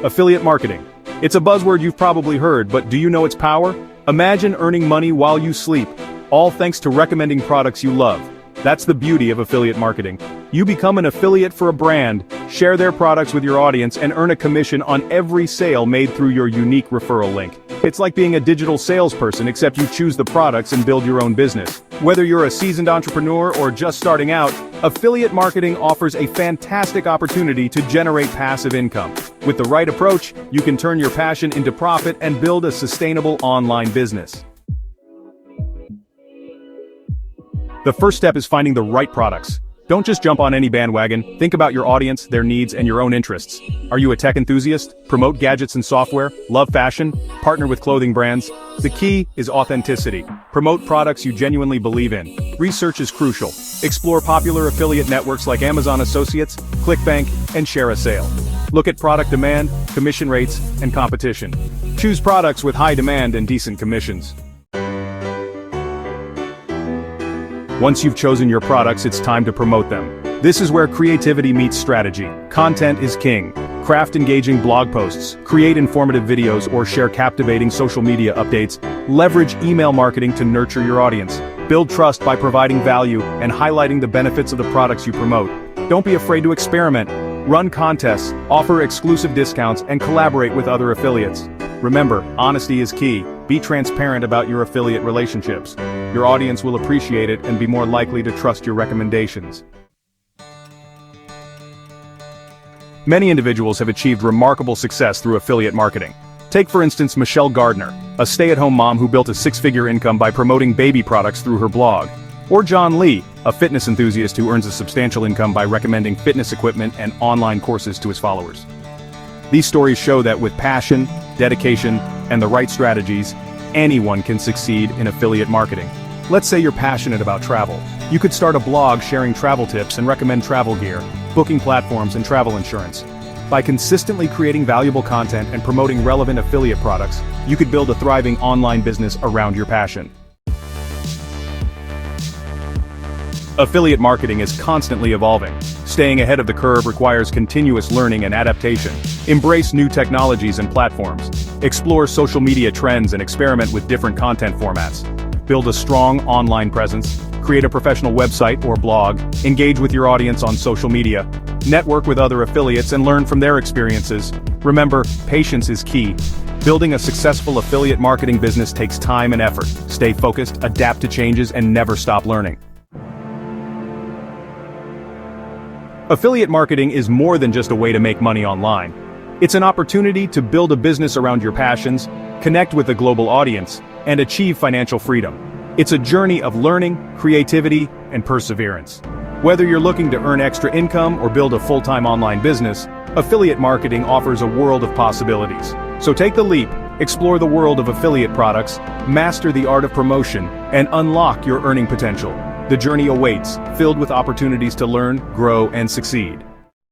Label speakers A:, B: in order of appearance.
A: Affiliate marketing. It's a buzzword you've probably heard, but do you know its power? Imagine earning money while you sleep, all thanks to recommending products you love. That's the beauty of affiliate marketing. You become an affiliate for a brand, share their products with your audience, and earn a commission on every sale made through your unique referral link. It's like being a digital salesperson, except you choose the products and build your own business. Whether you're a seasoned entrepreneur or just starting out, affiliate marketing offers a fantastic opportunity to generate passive income. With the right approach, you can turn your passion into profit and build a sustainable online business. The first step is finding the right products. Don't just jump on any bandwagon, think about your audience, their needs, and your own interests. Are you a tech enthusiast? Promote gadgets and software? Love fashion? Partner with clothing brands? The key is authenticity. Promote products you genuinely believe in. Research is crucial. Explore popular affiliate networks like Amazon Associates, ClickBank, and Share a Sale. Look at product demand, commission rates, and competition. Choose products with high demand and decent commissions. Once you've chosen your products, it's time to promote them. This is where creativity meets strategy. Content is king. Craft engaging blog posts, create informative videos, or share captivating social media updates. Leverage email marketing to nurture your audience. Build trust by providing value and highlighting the benefits of the products you promote. Don't be afraid to experiment. Run contests, offer exclusive discounts, and collaborate with other affiliates. Remember, honesty is key. Be transparent about your affiliate relationships. Your audience will appreciate it and be more likely to trust your recommendations. Many individuals have achieved remarkable success through affiliate marketing. Take for instance Michelle Gardner, a stay-at-home mom who built a six-figure income by promoting baby products through her blog. Or John Lee, a fitness enthusiast who earns a substantial income by recommending fitness equipment and online courses to his followers. These stories show that with passion, dedication, and the right strategies, anyone can succeed in affiliate marketing. Let's say you're passionate about travel. You could start a blog sharing travel tips and recommend travel gear, booking platforms, and travel insurance. By consistently creating valuable content and promoting relevant affiliate products, you could build a thriving online business around your passion. Affiliate marketing is constantly evolving. Staying ahead of the curve requires continuous learning and adaptation. Embrace new technologies and platforms. Explore social media trends and experiment with different content formats. Build a strong online presence. Create a professional website or blog. Engage with your audience on social media. Network with other affiliates and learn from their experiences. Remember, patience is key. Building a successful affiliate marketing business takes time and effort. Stay focused, adapt to changes, and never stop learning. Affiliate marketing is more than just a way to make money online. It's an opportunity to build a business around your passions, connect with a global audience, and achieve financial freedom. It's a journey of learning, creativity, and perseverance. Whether you're looking to earn extra income or build a full-time online business, affiliate marketing offers a world of possibilities. So take the leap, explore the world of affiliate products, master the art of promotion, and unlock your earning potential. The journey awaits, filled with opportunities to learn, grow, and succeed.